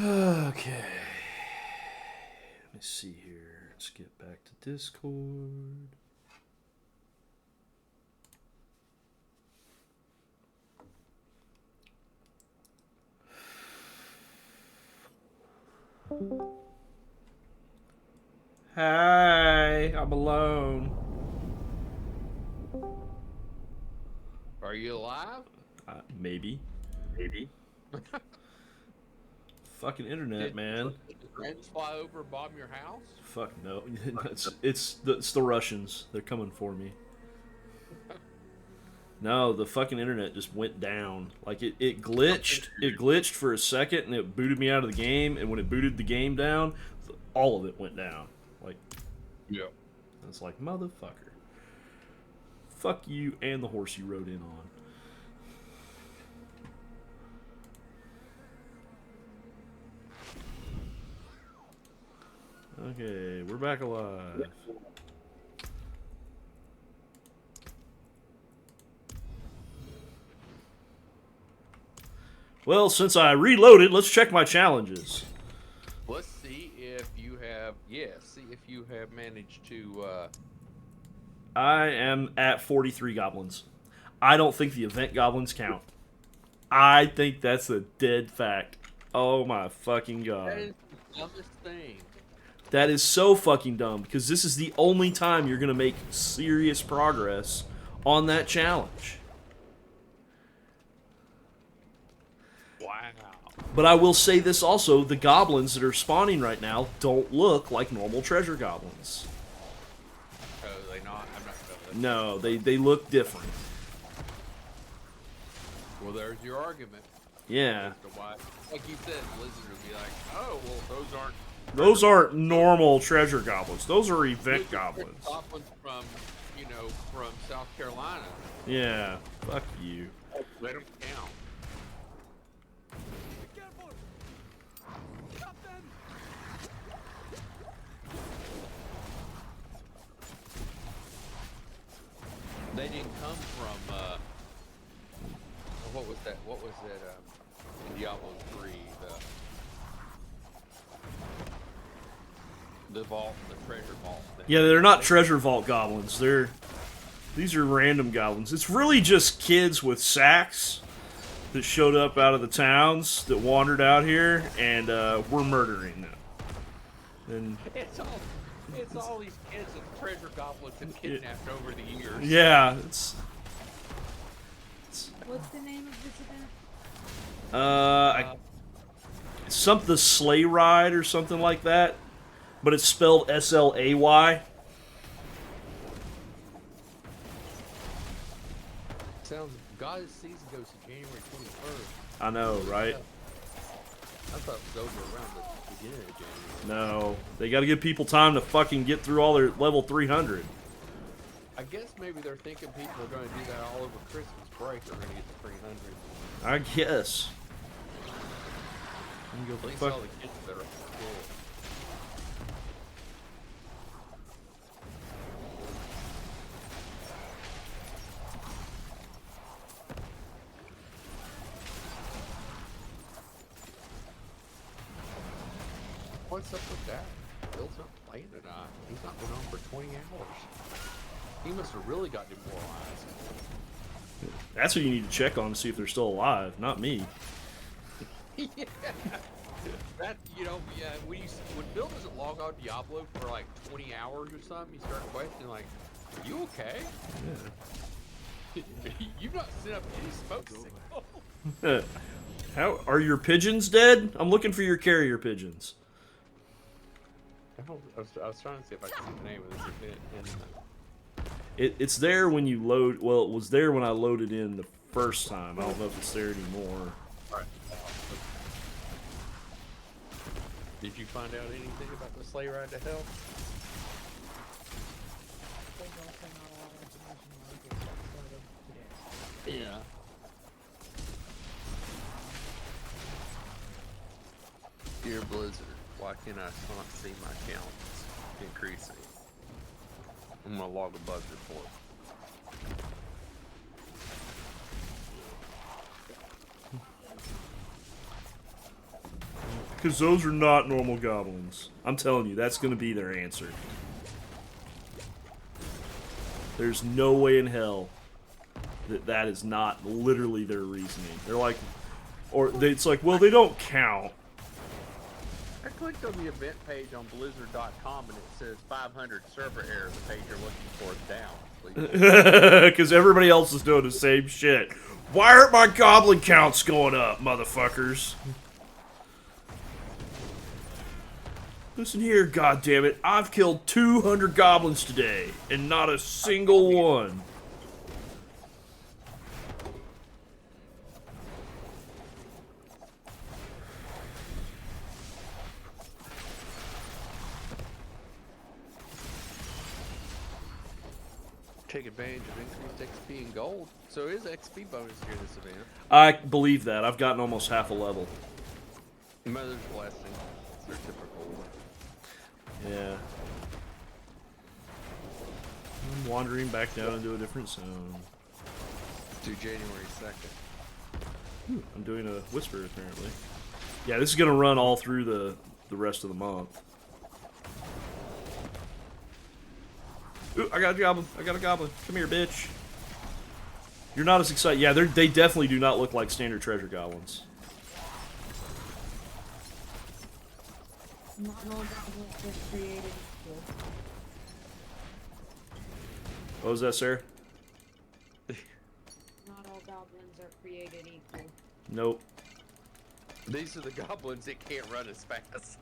Okay. Let me see here. Let's get back to Discord. Hi, I'm alone. Are you alive? Maybe. Maybe. Fucking internet, Did man. friends fly over and bomb your house? Fuck no. It's the Russians. They're coming for me. No, the fucking internet just went down. Like it glitched. It glitched for a second and it booted me out of the game. And when it booted the game down, all of it went down. Like, Yeah. it's like, motherfucker. Fuck you and the horse you rode in on. Okay, we're back alive. Well, since I reloaded, let's check my challenges. Let's see if you have. See if you have managed to. I am at 43 goblins. I don't think the event goblins count. I think that's a dead fact. Oh my fucking god. That is the dumbest thing. That is so fucking dumb because this is the only time you're going to make serious progress on that challenge. Wow. But I will say this also, the goblins that are spawning right now don't look like normal treasure goblins. Oh, they not? I'm not sure. No, they look different. Well, there's your argument. Yeah. As to why, like you said, Blizzard would be like, oh, well, Those aren't normal treasure goblins. Those are event goblins. Goblins from, from South Carolina. Yeah. Fuck you. Let them count. They didn't come from, what was that? What was that, in Diablo 3, the vault, the treasure vault thing. Yeah, they're not treasure vault goblins. These are random goblins. It's really just kids with sacks that showed up out of the towns that wandered out here, and we're murdering them. And It's all these kids that treasure goblins have kidnapped over the years. yeah, What's the name of this event? the sleigh ride or something like that, but it's spelled SLAY. Sounds God's season goes to January 21st. I know, right? I thought it was over around the beginning of January. No, they got to give people time to fucking get through all their level 300. I guess maybe they're thinking people are going to do that all over Christmas break. They're going to get to 300. I guess. Let me go At least fuck. all the kids that are at school. What's up with that? Bill's not playing tonight. He's not been on for 20 hours. He must have really got demoralized. That's what you need to check on to see if they're still alive, not me. Yeah. That, when Bill doesn't log on Diablo for like 20 hours or something, you start questioning like, are you okay? Yeah. You've not sent up any smoke signal. How are your pigeons dead? I'm looking for your carrier pigeons. I was trying to see if I could see the name of this event. It's there when you load. Well, it was there when I loaded in the first time. I don't know if it's there anymore. Alright. Did you find out anything about the sleigh ride to hell? There's also not a lot of information on it. It started today. Yeah. Dear Blizzard, why can I not see my count increasing? I'm gonna log a bug report. Because those are not normal goblins. I'm telling you, that's going to be their answer. There's no way in hell that that is not literally their reasoning. They're like, it's like, well, they don't count. I clicked on the event page on Blizzard.com and it says 500 server error. The page you're looking for is down. Please. Because everybody else is doing the same shit. Why aren't my goblin counts going up, motherfuckers? Listen here, goddammit. I've killed 200 goblins today, and not a single one. Take advantage of increased XP and gold. So is XP bonus here this event. I believe that. I've gotten almost half a level. Mother's blessing. It's their typical. Yeah. I'm wandering back down into a different zone. To January 2nd. I'm doing a whisper, apparently. Yeah, this is going to run all through the rest of the month. Ooh, I got a goblin. I got a goblin. Come here, bitch. You're not as excited. Yeah, they definitely do not look like standard treasure goblins. Not all goblins are created equal. What was that, Sarah? Not all goblins are created equal. Nope. These are the goblins that can't run as fast.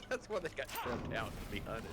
That's why they got shoved out to be hunted.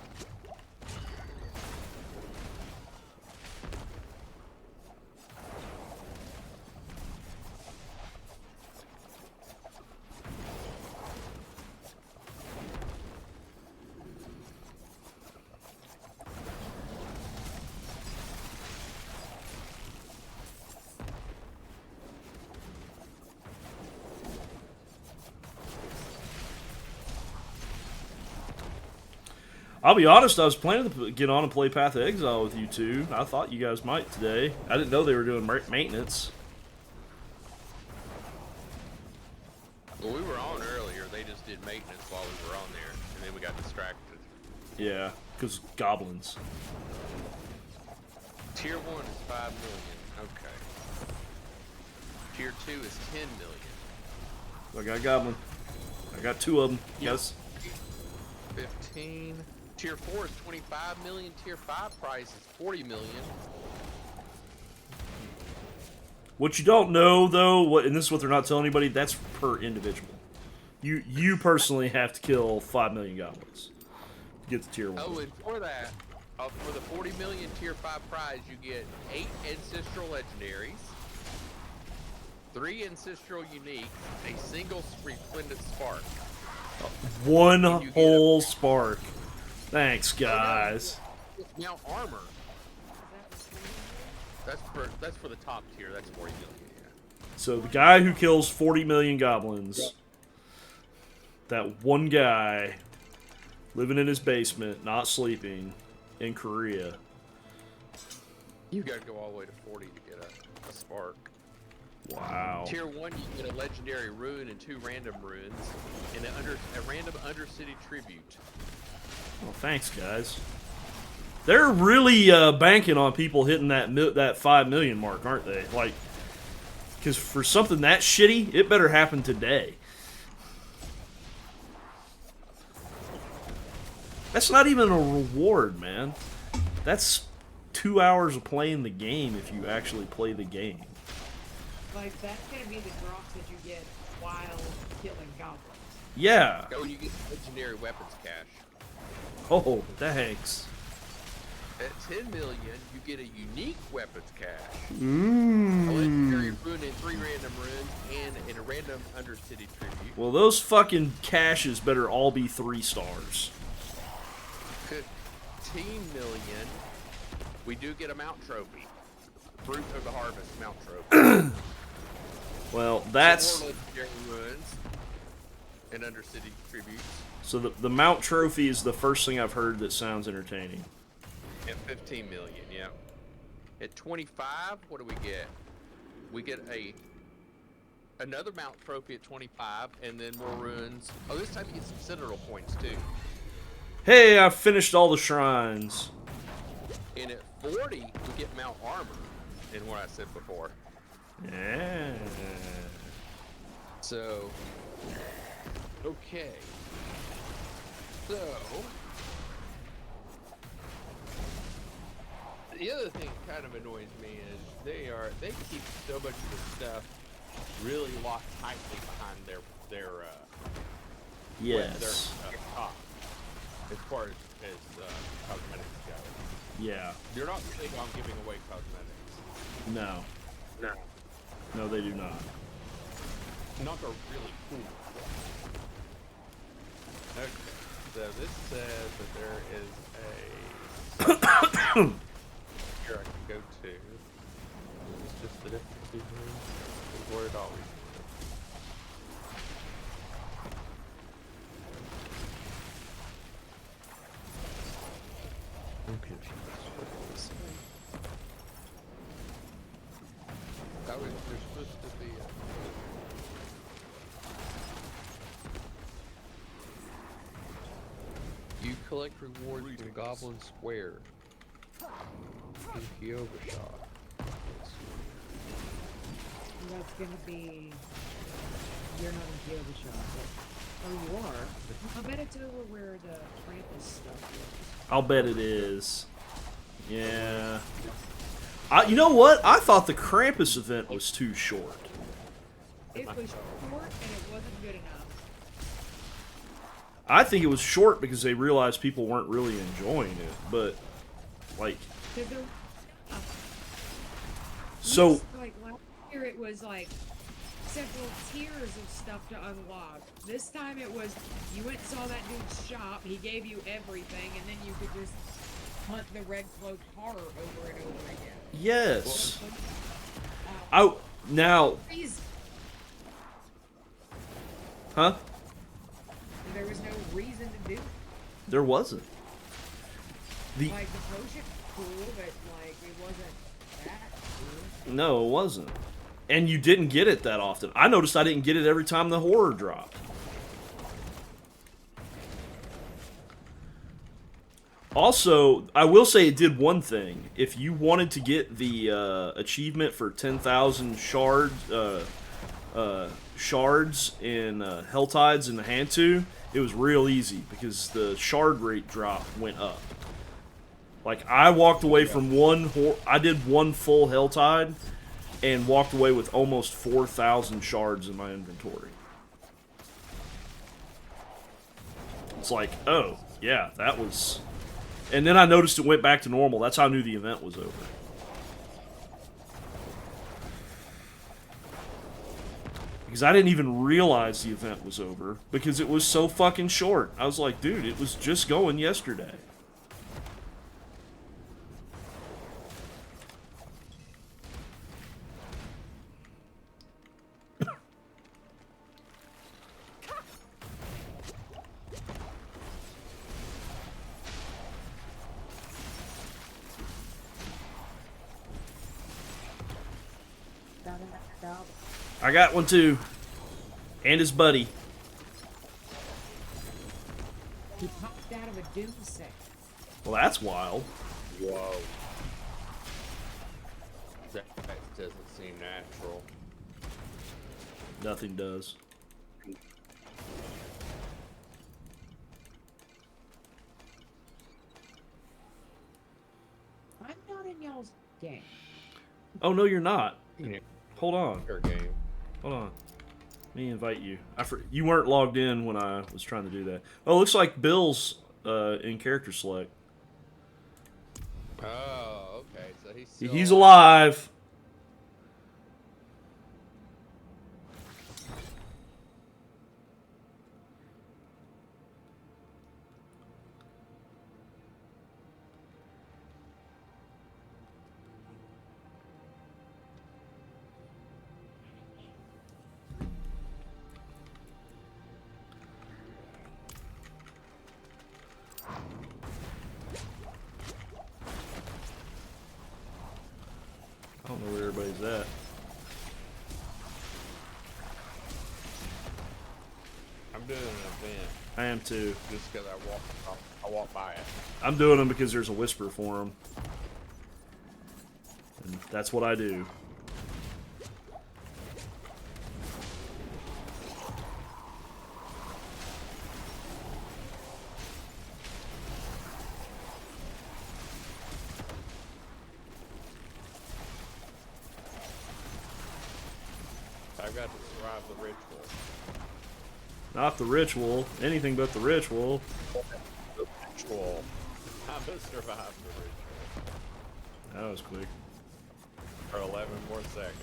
I'll be honest, I was planning to get on and play Path of Exile with you two. I thought you guys might today. I didn't know they were doing maintenance. Well, we were on earlier. They just did maintenance while we were on there, and then we got distracted. Yeah, because goblins. Tier 1 is 5 million. Okay. Tier 2 is 10 million. I got a goblin. I got two of them. Yes. 15. Tier 4 is 25 million. Tier 5 price is 40 million. What you don't know, though, and this is what they're not telling anybody, that's per individual. You personally have to kill 5 million goblins to get the tier 1. Oh, and for that, for the 40 million Tier 5 prize, you get 8 Ancestral Legendaries, 3 Ancestral Uniques, a single Resplendent Spark. One whole spark. Thanks, guys. Now armor. That's for the top tier. That's 40 million. Yeah. So the guy who kills 40 million goblins, that one guy living in his basement, not sleeping, in Korea. You gotta go all the way to 40 to get a spark. Wow. Tier 1, you get a legendary rune and 2 random runes, and a random Undercity tribute. Well, thanks, guys. They're really banking on people hitting that 5 million mark, aren't they? Like, because for something that shitty, it better happen today. That's not even a reward, man. That's 2 hours of playing the game if you actually play the game. Like, that's gonna be the drops that you get while killing goblins. Yeah. Oh, you get legendary weapons cache. Oh, thanks. At 10 million, you get a unique weapons cache. A Mmm. legendary rune and 3 random runes, and a random Undercity tribute. Well, those fucking caches better all be 3 stars. 15 million, we do get a mount trophy. Fruit of the Harvest mount trophy. Well, that's... 4 legendary runes and Undercity tributes. So the mount trophy is the first thing I've heard that sounds entertaining. And 15 million, yeah. At 25, what do we get? We get a another mount trophy at 25, and then more ruins. Oh, this time you get some Citadel points too. Hey, I finished all the shrines. And at 40, we get mount armor, in what I said before. Yeah. So, okay. So, the other thing that kind of annoys me is they keep so much of the stuff really locked tightly behind their Yes. top as far as cosmetics go. Yeah. You're not big on giving away cosmetics. No. No. No, they do not. Not are really cool. Okay, so this says that there is a here I can go to. It's just the difference between where it always is. I'm confused. What is this? That was there's supposed to be you collect rewards from Goblin Square in Kyogashop. That's gonna be. You're not in Diablo shop, but oh, you are. I bet it's over where the Krampus stuff is. I'll bet it is. Yeah. You know what? I thought the Krampus event was too short. It was short and it wasn't good enough. I think it was short because they realized people weren't really enjoying it, but like. Cause there, So. like last year, it was like several tiers of stuff to unlock. This time it was you went and saw that dude's shop. He gave you everything, and then you could just hunt the red cloaked horror over and over again. Yes. I now. Huh? There was no reason to do it. There wasn't. Like the potion was cool, but like it wasn't that cool. No, it wasn't. And you didn't get it that often. I noticed I didn't get it every time the horror dropped. Also, I will say it did one thing. If you wanted to get the achievement for 10,000 shards in Helltides in the Hantu, it was real easy because the shard rate drop went up. Like, I walked away from I did one full Helltide and walked away with almost 4,000 shards in my inventory. It's like, oh, yeah, that was... And then I noticed it went back to normal. That's how I knew the event was over. Because I didn't even realize the event was over because it was so fucking short. I was like, dude, it was just going yesterday. I got one too. And his buddy. He popped out of a doom set. Well, that's wild. Whoa. That doesn't seem natural. Nothing does. I'm not in y'all's game. Oh, no, you're not. Yeah. Hold on. Fair game. Hold on. Let me invite you. You weren't logged in when I was trying to do that. Oh, looks like Bill's in character select. Oh, okay. So He's alive. I don't know where everybody's at. doing an event I am too. just because I walked by it. I'm doing them because there's a whisper for them. And that's what I do. I've got to survive the ritual. Not the ritual. Anything but the ritual. The ritual. I'm gonna survive the ritual. That was quick. For 11 more seconds.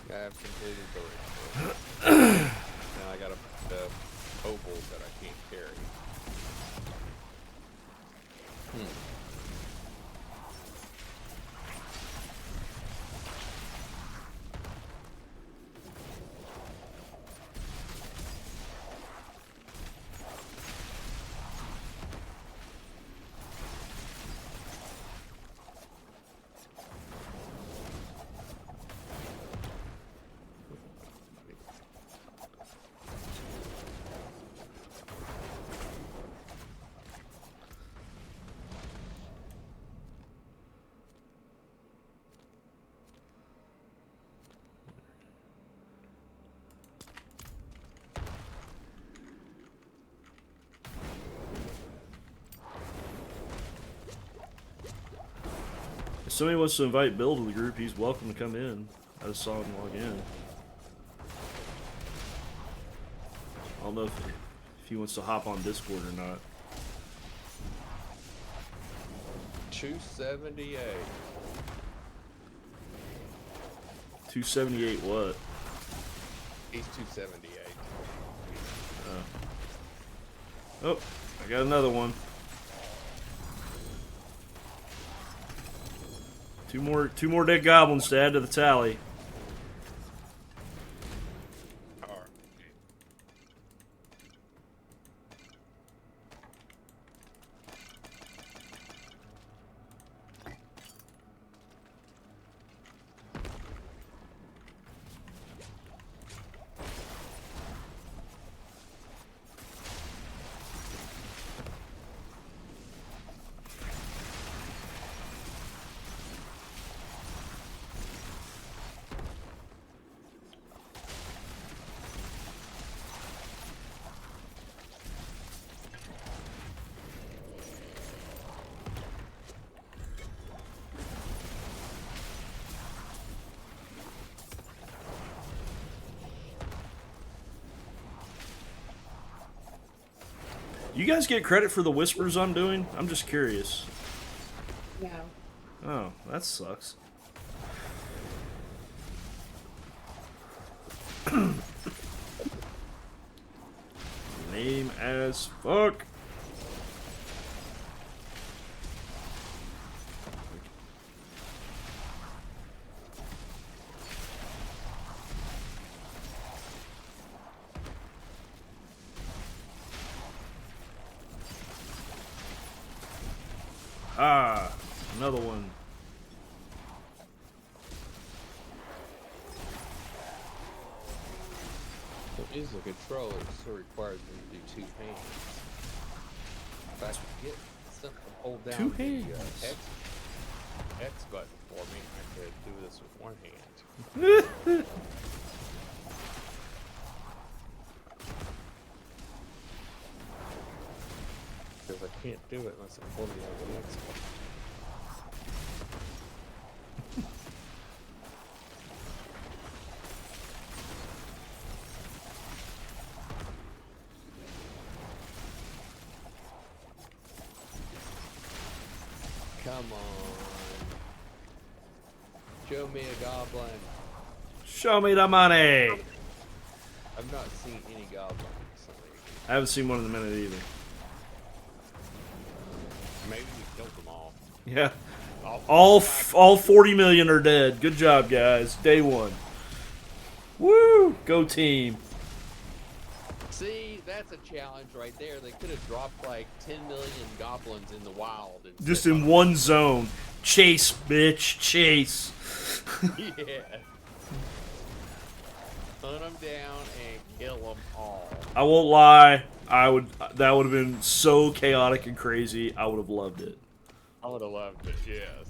I have completed the ritual. Now I gotta put the ovals that I can't carry. If somebody wants to invite Bill to the group, he's welcome to come in. I just saw him log in. I don't know if he wants to hop on Discord or not. 278. 278 what? He's 278. Oh, I got another one. Two more dead goblins to add to the tally. Alright. You guys get credit for the whispers I'm doing? I'm just curious. No. Oh, that sucks. Lame as fuck. Ah, another one. So is a controller, so requires me to do two hands. If I could get something to hold down Two the hands. X button for me, I could do this with one hand. Because I can't do it unless I'm holding on the X button. Come on. Show me a goblin. Show me the money. I've not seen any goblins recently. I haven't seen one in a minute either. Maybe we killed them all. Yeah. All 40 million are dead. Good job, guys. Day one. Woo! Go team. See, that's a challenge right there. They could have dropped like 10 million goblins in the wild. And Just in one zone. Chase, bitch, chase. Yeah. Hunt them down and kill them all. I won't lie. That would have been so chaotic and crazy. I would have loved it. I would have loved it, yes.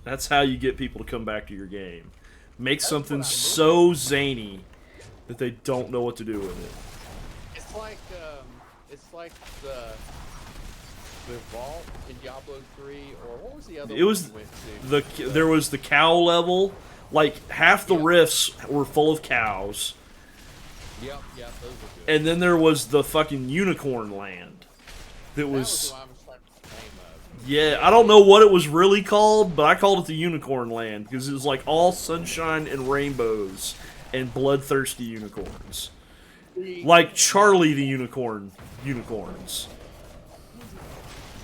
That's how you get people to come back to your game. Make That's something what I so zany that they don't know what to do with it. It's like the vault in Diablo 3, or what was the other It one was you went to? there was the cow level. Like half the rifts were full of cows. Yep, those were good. And then there was the fucking unicorn land. That was what I was trying to name of. yeah, I don't know what it was really called, but I called it the unicorn land because it was like all sunshine and rainbows and bloodthirsty unicorns. Like Charlie the unicorns.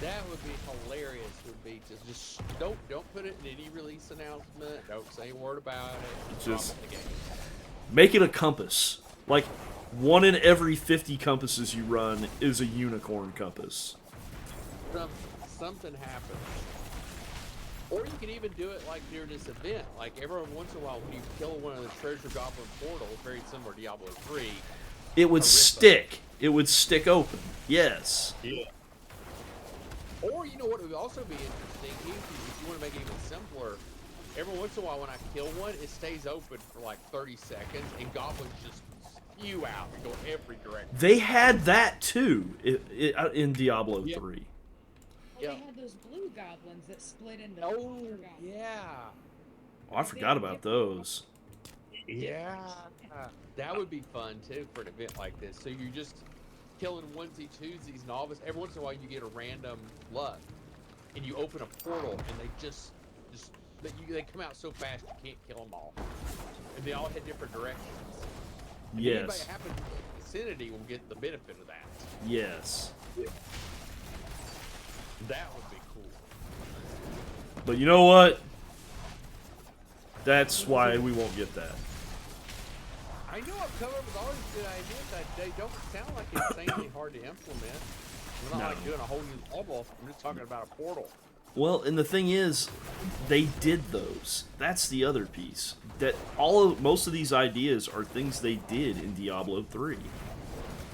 That would be hilarious. Would be just don't put it in any release announcement. Don't say a word about it. Just drop it in the game. make it a compass. Like 1 in every 50 compasses you run is a unicorn compass. Something happens. Or you can even do it like during this event. Like every once in a while when you kill one of the treasure goblin portals, very similar to Diablo 3. It would stick. It would stick open. Yes. Yeah. Or you know what would also be interesting, if you want to make it even simpler, every once in a while when I kill one, it stays open for like 30 seconds and goblins just spew out and go every direction. They had that too in Diablo 3. Well, they had those blue goblins that split into Oh, monster goblins. yeah. Oh, I forgot about those. Yeah. That would be fun too for an event like this. So you're just killing onesie twosies and all this. Every once in a while you get a random luck, and you open a portal, and they come out so fast you can't kill them all, and they all head different directions. And anybody Yes. that happens in the vicinity will get the benefit of that. Yes. That would be cool. But you know what? That's why we won't get that. I know I've come up with all these good ideas that they don't sound like insanely hard to implement. We're not like doing a whole new level. I'm just talking about a portal. Well, and the thing is, they did those. That's the other piece. That most of these ideas are things they did in Diablo 3.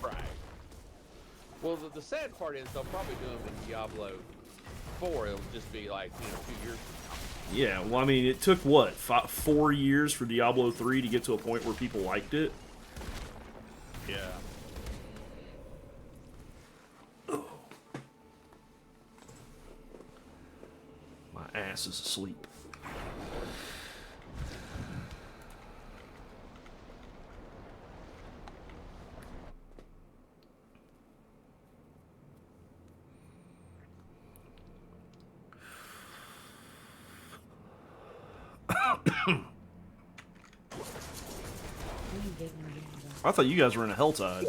Right. Well, the sad part is they'll probably do them in Diablo 4. It'll just be like 2 years from now. Yeah, well, I mean, it took, what, 4 years for Diablo 3 to get to a point where people liked it? Yeah. My ass is asleep. I thought you guys were in a Helltide.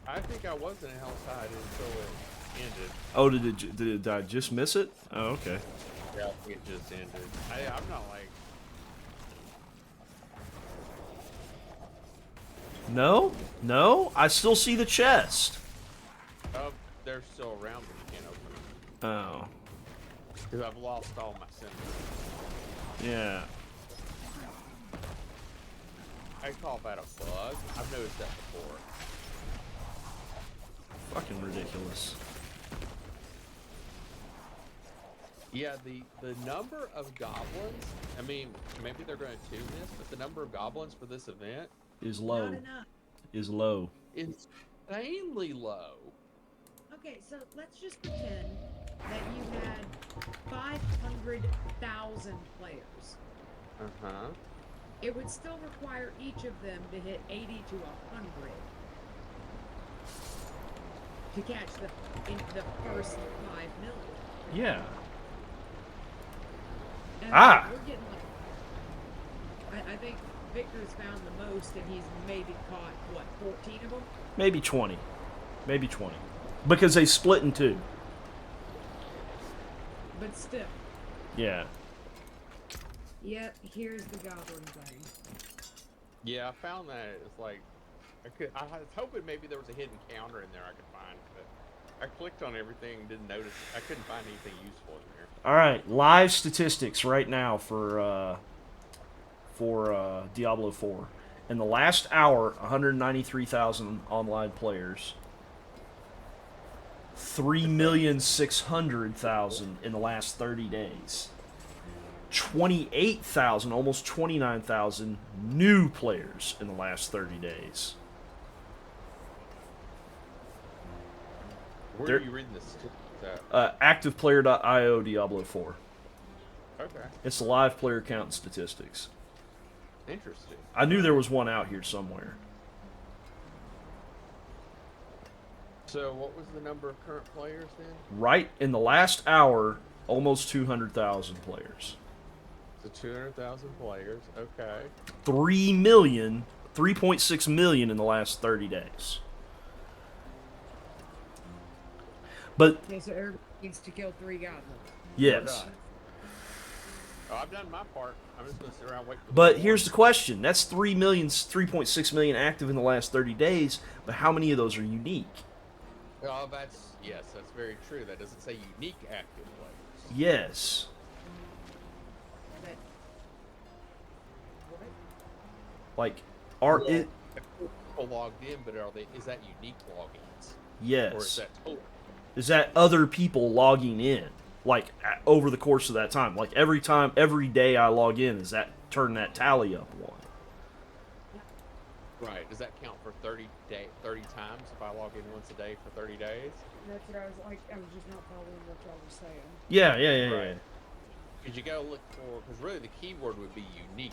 I think I was in a Hellside until it ended. Oh, did I just miss it? Oh, okay. Yeah, I think it just ended. I'm not like... No, I still see the chest. Oh, they're still around, but you can't open them. Oh, Because I've lost all my senses. yeah. I call that a bug. I've noticed that before. Fucking ridiculous. Yeah, the number of goblins, I mean, maybe they're going to tune this, but the number of goblins for this event Is low. Not enough. Is low. is insanely low. Okay, so let's just pretend that you had 500,000 players. Uh-huh. It would still require each of them to hit 80 to 100 to catch the first 5 million. Yeah. And Ah! we're getting like, I think Victor's found the most, and he's maybe caught what, 14 of them? Maybe 20. Maybe 20. Because they split in 2. But still. Yeah. Yep, here's the goblin thing. Yeah, I found that it's like I was hoping maybe there was a hidden counter in there I could find, but I clicked on everything and didn't notice. I couldn't find anything useful in there. All right, live statistics right now for Diablo 4. In the last hour, 193,000 online players. 3,600,000 in the last 30 days. 28,000, almost 29,000 new players in the last 30 days. Where are you reading this at? Activeplayer.io Diablo 4. Okay, It's the live player count and statistics. interesting. I knew there was one out here somewhere. So, what was the number of current players then? Right in the last hour, almost 200,000 players. So 200,000 players. Okay. 3 million, 3.6 million in the last 30 days. But Okay, so everybody needs to kill 3 goblins. yes. Oh, I've done my part. I'm just gonna sit around and wait for. But here's the question. That's 3 million, 3.6 million active in the last 30 days, but how many of those are unique? Oh, that's very true. That doesn't say unique active players. Yes. But, what? Like, are it? People logged in, but is that unique logins? Yes. Or is that total? Is that other people logging in? Like, over the course of that time? Like, every day I log in, does that turn that tally up one? Right. Does that count for 30 times if I log in once a day for 30 days? That's what I was like. I was just not following what y'all were saying. Yeah. Right. Because you gotta look for, because really the keyword would be unique.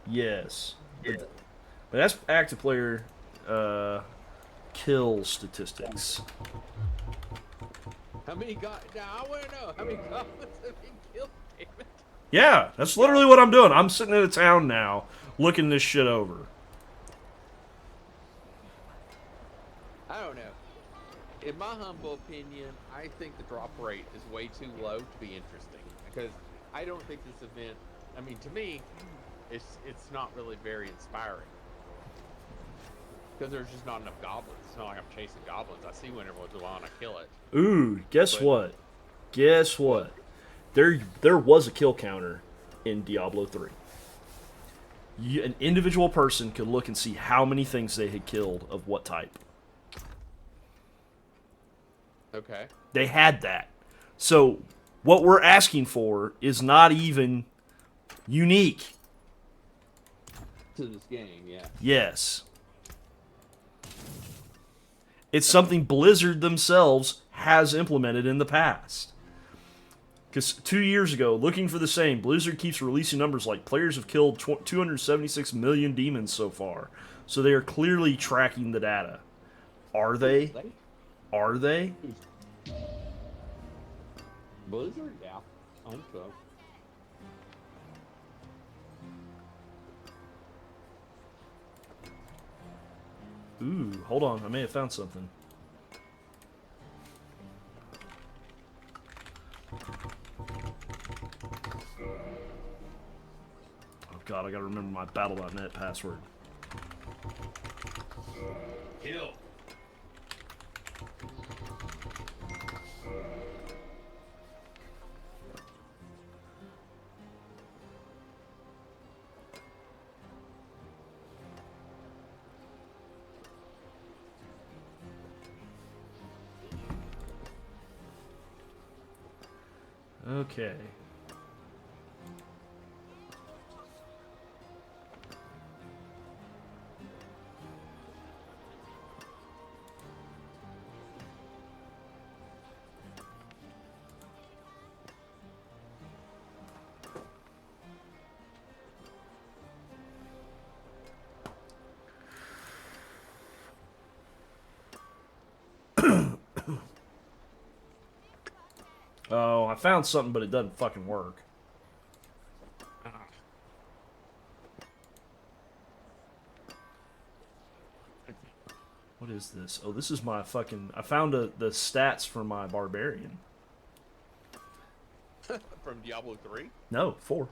Yes. Yeah. But that's active player kill statistics. How many now I want to know how many goblins have been killed, damn it. Yeah, that's literally what I'm doing. I'm sitting in a town now, looking this shit over. I don't know. In my humble opinion, I think the drop rate is way too low to be interesting. Because I don't think this event, I mean, to me, it's not really very inspiring. Because there's just not enough goblins. It's not like I'm chasing goblins. I see one every once in a while and I kill it. Ooh, guess what? Guess what? There was a kill counter in Diablo 3. An individual person could look and see how many things they had killed of what type. Okay. They had that. So what we're asking for is not even unique. To this game, yeah. Yes. It's something Blizzard themselves has implemented in the past. Because 2 years ago, looking for the same, Blizzard keeps releasing numbers like players have killed 276 million demons so far. So they are clearly tracking the data. Are they? Are they? Blizzard? Yeah. I think so. Ooh, hold on. I may have found something. Oh god, I gotta remember my battle.net password. Kill. Okay. Oh, I found something, but it doesn't fucking work. What is this? Oh, this is my fucking... I found the stats for my barbarian. From Diablo 3? No, 4.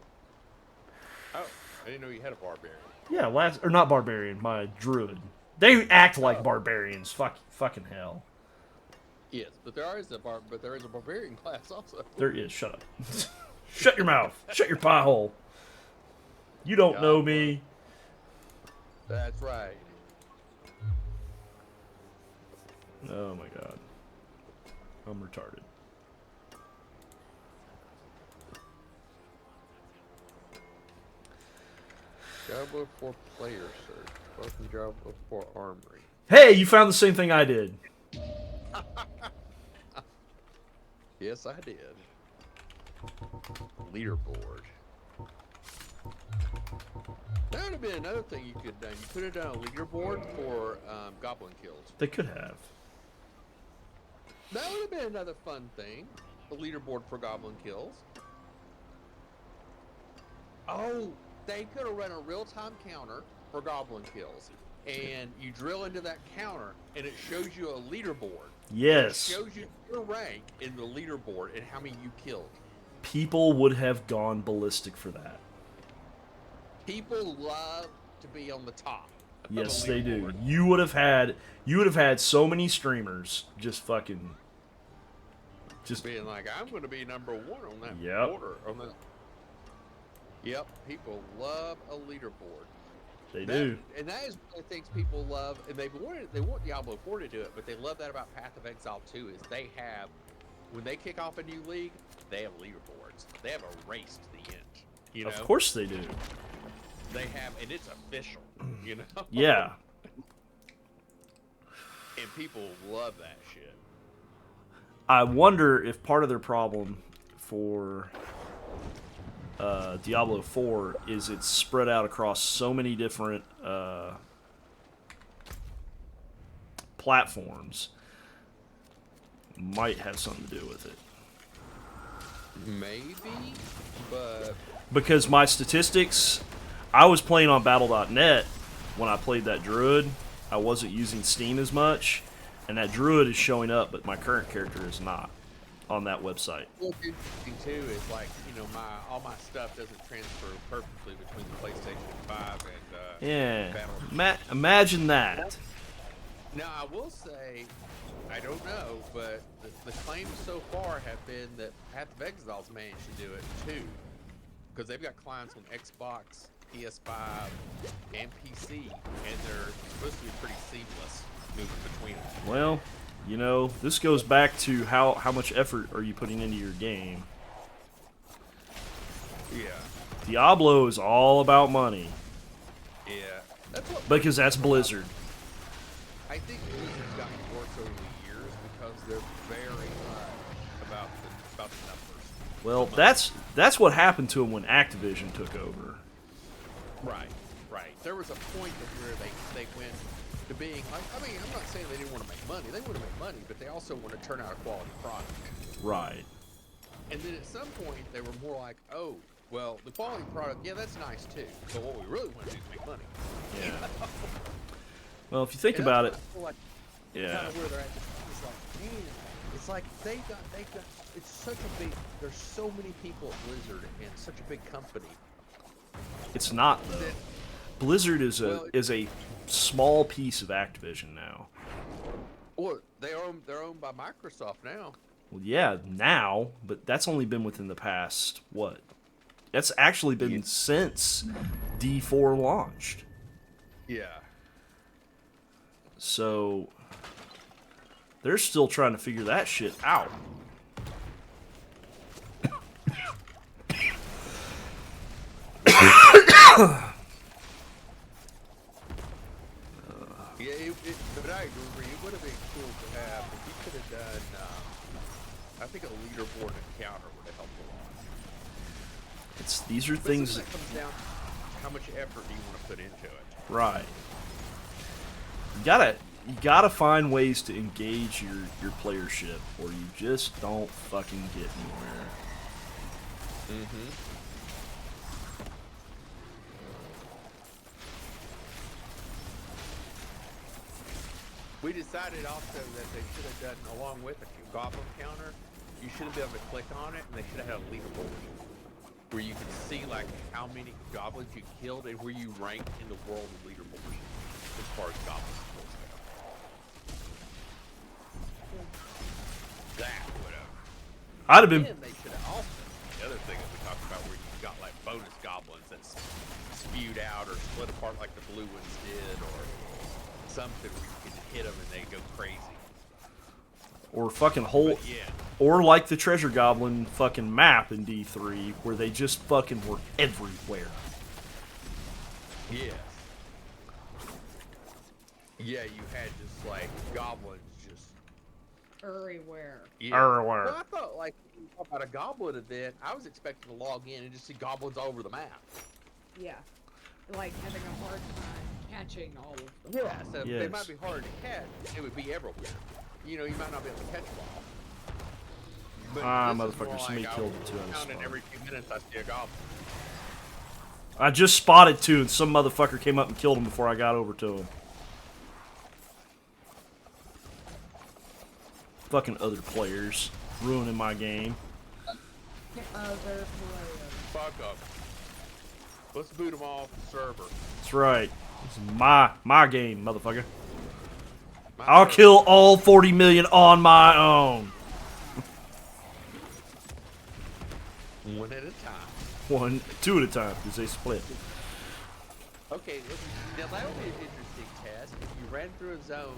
Oh, I didn't know you had a barbarian. Yeah, or not barbarian, my druid. They act like Oh. barbarians. Fucking hell. Yes, but there is a barbarian class also. There is. Shut up. Shut your mouth. Shut your pie hole. You don't know me. That's right. Oh my god. I'm retarded. Diablo 4 player search. Welcome Diablo 4 armory. Hey, you found the same thing I did. Yes, I did. Leaderboard. That would have been another thing you could have done. You could have done a leaderboard for goblin kills. They could have. That would have been another fun thing. A leaderboard for goblin kills. Oh, they could have run a real-time counter for goblin kills. And you drill into that counter, and it shows you a leaderboard. Yes. It shows you your rank in the leaderboard and how many you killed. People would have gone ballistic for that. People love to be on the top. of Yes, a they do. leaderboard. You would have had so many streamers just fucking Being like, I'm going to be number one on that Yep. order. Yep, people love a leaderboard. They do. And that is one of the things people love, and they want Diablo 4 to do it, but they love that about Path of Exile 2 is they have, when they kick off a new league, they have leaderboards. They have a race to the end. You know? Of course they do. They have, and it's official, you know? Yeah. And people love that shit. I wonder if part of their problem for Diablo 4 is it's spread out across so many different platforms. Might have something to do with it. Maybe, but Because my statistics, I was playing on Battle.net when I played that druid. I wasn't using Steam as much, and that druid is showing up, but my current character is not on that website. what's interesting too is like, you know, all my stuff doesn't transfer perfectly between the PlayStation 5 and Yeah. Battle. Imagine that. Now, I will say, I don't know, but the claims so far have been that Path of Exile's managed to do it too. Because they've got clients on Xbox, PS5, and PC, and they're supposed to be pretty seamless moving between them. Well, you know, this goes back to how much effort are you putting into your game. Yeah. Diablo is all about money, Yeah. That's what because that's Blizzard. I think Blizzard's gotten worse over the years because they're very about the numbers. Well, that's what happened to them when Activision took over. Right. There was a point where they went to being like, I mean, I'm not saying they didn't want to make money. They want to make money, but they also want to turn out a quality product. Right. And then at some point, they were more like, oh, well, the quality product, yeah, that's nice too. But what we really want to do is make money. Yeah. Well, if you think And about that's it, what I feel like yeah. kind of where they're at. It's like, man, it's like they got. It's such a big. There's so many people at Blizzard and such a big company. It's not though. That, Blizzard is well, a small piece of Activision now. well, they're owned by Microsoft now. Well, yeah, now, but that's only been within the past what? That's actually been since D4 launched. Yeah. So they're still trying to figure that shit out. But I agree. It would have been cool to have. If you could have done, I think a leaderboard and counter would have helped a lot. These are But things that comes down to how much effort do you want to put into it? right. You gotta find ways to engage your playership, or you just don't fucking get anywhere. Mm-hmm. We decided also that they should have done, along with a goblin counter, you should have been able to click on it, and they should have had a leaderboard. where you can see like how many goblins you killed and where you ranked in the world leaderboard as far as goblins go. That would have. I'd have been. And they should have also, the other thing that we talked about where you got like bonus goblins that spewed out or split apart like the blue ones did, or something where you can hit them and they go crazy. Or fucking whole. But yeah. Or like the treasure goblin fucking map in D3, where they just fucking were everywhere. Yes. Yeah, you had just like goblins just Everywhere. Everywhere. Well, I thought like when you talk about a goblin event, I was expecting to log in and just see goblins all over the map. Yeah. Like having a hard time catching all of them. Yeah, so they Yes. might be hard to catch. It would be everywhere. You know, you might not be able to catch them all. But Ah, this is motherfucker, more somebody like killed I him too out of counting spot. every few minutes I see a goblin. I just spotted two, and some motherfucker came up and killed him before I got over to him. Fucking other players ruining my game. Other players. Fuck up. Let's boot them off the server. That's right. This is my game, motherfucker. My I'll server. kill all 40 million on my own. One at a time. Two at a time, because they split. Okay, now that would be an interesting test. If you ran through a zone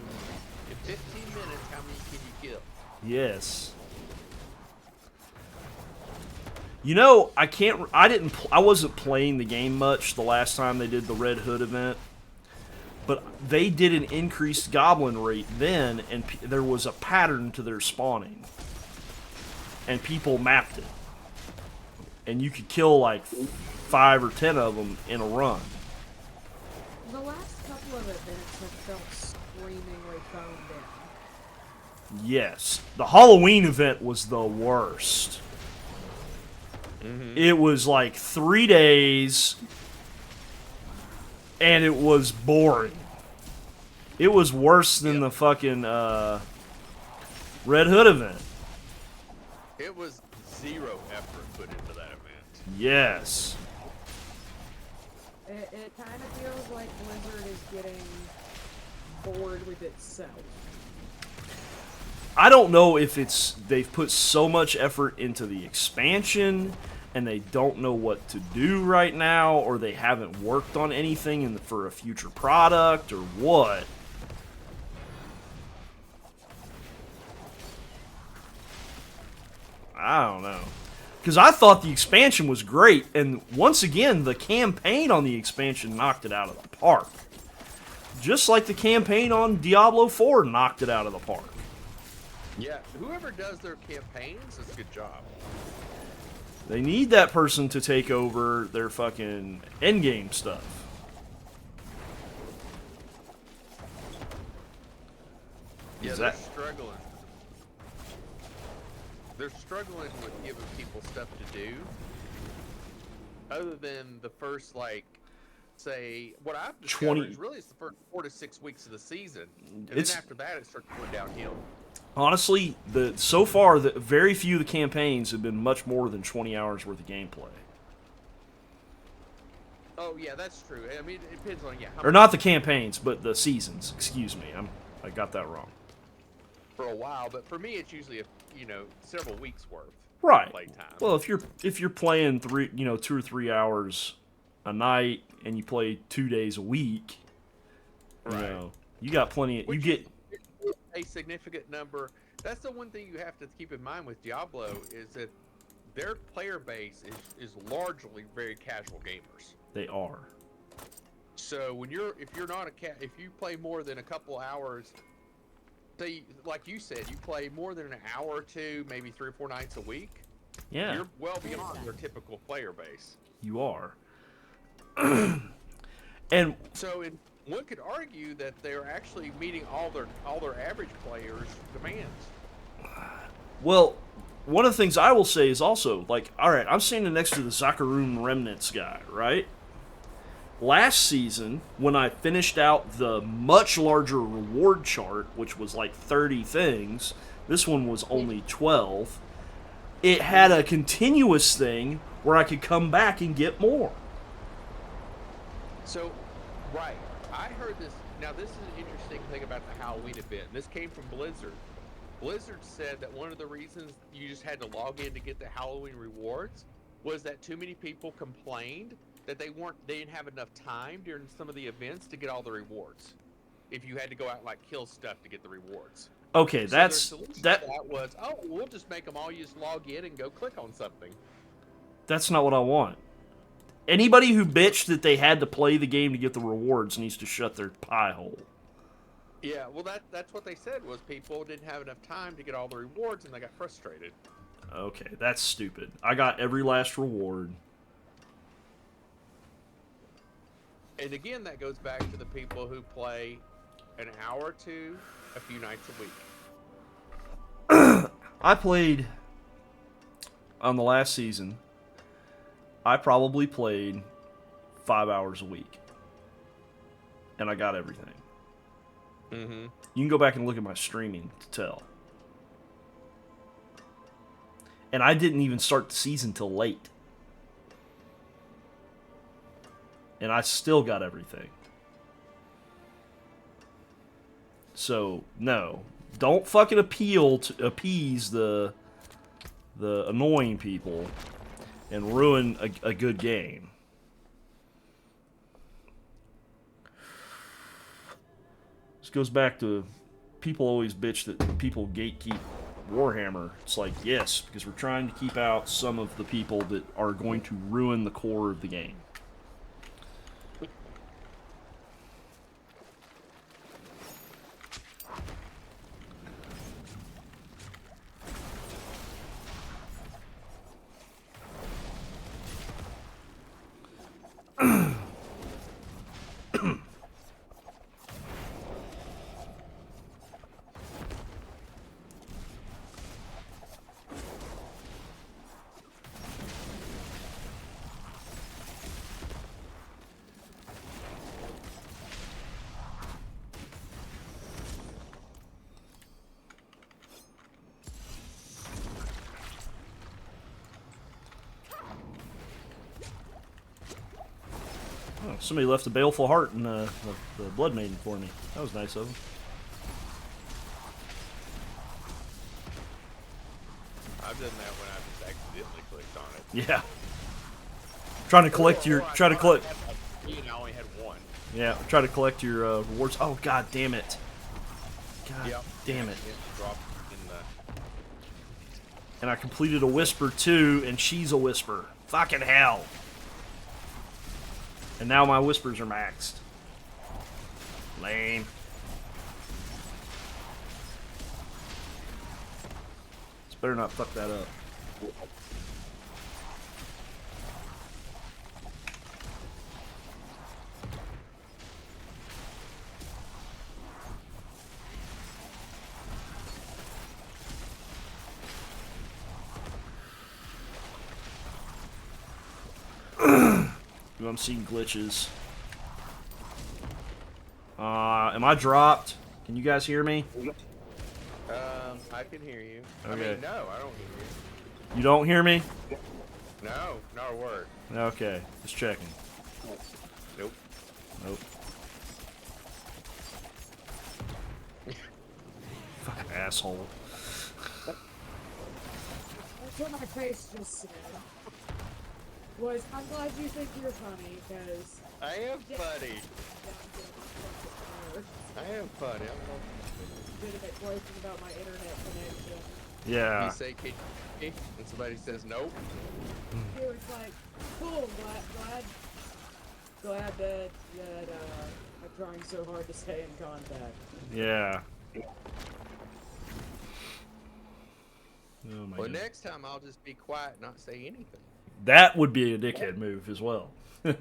in 15 minutes, how many can you kill? Yes. You know, I wasn't playing the game much the last time they did the Red Hood event. But they did an increased goblin rate then, and there was a pattern to their spawning. And people mapped it. And you could kill like 5 or 10 of them in a run. The last couple of events have felt screamingly phoned in. Yes. The Halloween event was the worst. It was like 3 days, and it was boring. It was worse than the fucking Red Hood event. It was zero effort put into that event. Yes. It kind of feels like Blizzard is getting bored with itself. I don't know if they've put so much effort into the expansion and they don't know what to do right now, or they haven't worked on anything for a future product, or what. I don't know. Because I thought the expansion was great, and once again, the campaign on the expansion knocked it out of the park. Just like the campaign on Diablo 4 knocked it out of the park. Yeah, whoever does their campaigns does a good job. They need that person to take over their fucking endgame stuff. Yeah, Is they're that- struggling. They're struggling with giving people stuff to do. Other than the first, like, say, what I've discovered 20 is really it's the first 4 to 6 weeks of the season. And It's- then after that, it starts going downhill. Honestly, so far, very few of the campaigns have been much more than 20 hours worth of gameplay. Oh, yeah, that's true. I mean, it depends on, how Or not the campaigns, but the seasons. Excuse me, I got that wrong. for a while, but for me, it's usually several weeks worth. Right. Playtime. Well, if you're playing 2 or 3 hours a night and you play 2 days a week, Right. you got plenty. Which You get is a significant number. That's the one thing you have to keep in mind with Diablo is that their player base is largely very casual gamers. they are. So if you're not if you play more than a couple hours, say like you said, you play more than an hour or two, maybe 3 or 4 nights a week. Yeah, You're well beyond their typical player base. you are. And So one could argue that they're actually meeting all their average players' demands. well, one of the things I will say is also, like, all right, I'm standing next to the Zakarum Remnants guy, right? Last season, when I finished out the much larger reward chart, which was like 30 things, this one was only 12, it had a continuous thing where I could come back and get more. So, right. I heard this. Now, this is an interesting thing about the Halloween event. This came from Blizzard. Blizzard said that one of the reasons you just had to log in to get the Halloween rewards was that too many people complained that they didn't have enough time during some of the events to get all the rewards. If you had to go out and like kill stuff to get the rewards. Okay, So their that's solution to that. that was, oh, we'll just make them all you just log in and go click on something. That's not what I want. Anybody who bitched that they had to play the game to get the rewards needs to shut their pie hole. Yeah, well, that's what they said was people didn't have enough time to get all the rewards and they got frustrated. Okay, that's stupid. I got every last reward. And again, that goes back to the people who play an hour or two a few nights a week. I played on the last season. I probably played 5 hours a week. And I got everything. Mm-hmm. You can go back and look at my streaming to tell. And I didn't even start the season till late. And I still got everything. So, no. Don't fucking appease the annoying people and ruin a good game. This goes back to people always bitch that people gatekeep Warhammer. It's like, yes, because we're trying to keep out some of the people that are going to ruin the core of the game. Oh, somebody left a baleful heart in the Blood Maiden for me. That was nice of them. I've done that when I just accidentally clicked on it. Yeah. Trying to collect your, try to collect. I only had one. Yeah, try to collect your rewards. Oh, god damn it. God Yep. damn it. Dropped in the... And I completed a Whisper too, and she's a Whisper. Fucking hell. And now my Whispers are maxed. Lame. Just better not fuck that up. I'm seeing glitches. Am I dropped? Can you guys hear me? I can hear you. Okay. I mean, no, I don't hear you. You don't hear me? No, not a word. Okay, just checking. Nope. Nope. Fucking asshole. That's what my face just said. Was, I'm glad you think you're funny, because... I am funny. I am funny. Did a bit question about my internet connection. Yeah. You say, can you, and somebody says nope. It was like, cool, glad that I'm trying so hard to stay in contact. Yeah. Oh my Well, God. next time I'll just be quiet and not say anything. That would be a dickhead move as well. So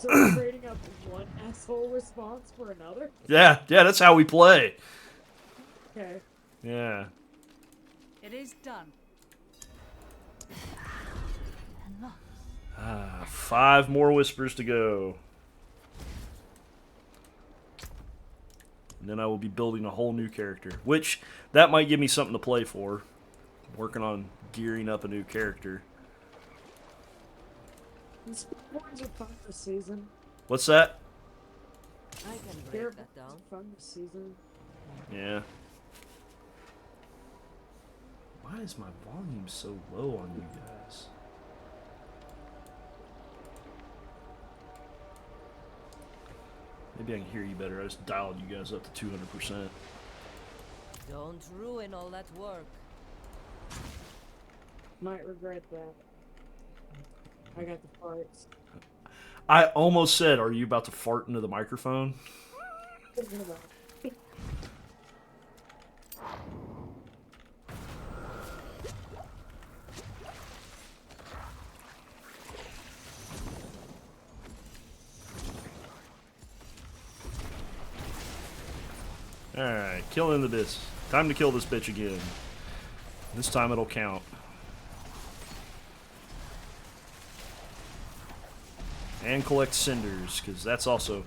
we're trading up one asshole response for another? Yeah, that's how we play. Okay. Yeah. It is done. 5 more Whispers to go. And then I will be building a whole new character. Which, that might give me something to play for. Working on gearing up a new character. These ones are fun this season. What's that? I can They're break that down. fun this season. Yeah. Why is my volume so low on you guys? Maybe I can hear you better. I just dialed you guys up to 200%. Don't ruin all that work. Might regret that. I got the parts. I almost said, are you about to fart into the microphone? Alright, killing the bitch. Time to kill this bitch again. This time it'll count. And collect cinders, because that's also...